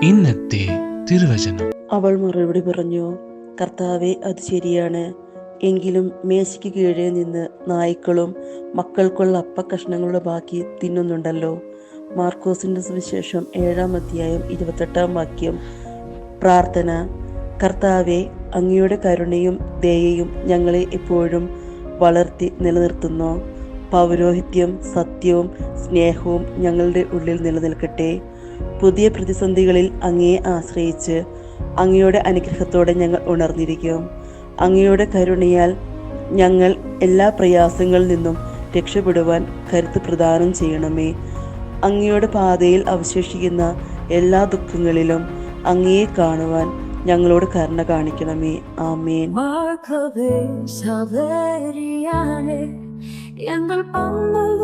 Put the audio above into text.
ഇന്നത്തെ തിരുവചനം. അവൾ മറുപടി പറഞ്ഞു, കർത്താവെ, അത് ശരിയാണ്. എങ്കിലും മേശയ്ക്ക് കീഴെ നിന്ന് നായ്ക്കളും മക്കൾക്കുള്ള അപ്പക്കഷ്ണങ്ങളുടെ ബാക്കി തിന്നുന്നുണ്ടല്ലോ. മാർക്കോസിന്റെ സുവിശേഷം 7-28 പ്രാർത്ഥന. കർത്താവെ, അങ്ങയുടെ കരുണയും ദയയും ഞങ്ങളെ എപ്പോഴും വളർത്തി നിലനിർത്തുന്നു. പൗരോഹിത്യം, സത്യവും സ്നേഹവും ഞങ്ങളുടെ ഉള്ളിൽ നിലനിൽക്കട്ടെ. പുതിയ പ്രതിസന്ധികളിൽ അങ്ങയെ ആശ്രയിച്ച് അങ്ങയുടെ അനുഗ്രഹത്തോടെ ഞങ്ങൾ ഉണർന്നിരിക്കും. അങ്ങയുടെ കരുണയാൽ ഞങ്ങൾ എല്ലാ പ്രയാസങ്ങളിൽ നിന്നും രക്ഷപ്പെടുവാൻ കരുത്ത് പ്രദാനം ചെയ്യണമേ. അങ്ങയുടെ പാതയിൽ അവശേഷിക്കുന്ന എല്ലാ ദുഃഖങ്ങളിലും അങ്ങയെ കാണുവാൻ ഞങ്ങളോട് കരുണ കാണിക്കണമേ. ആമേൻ. En el pan del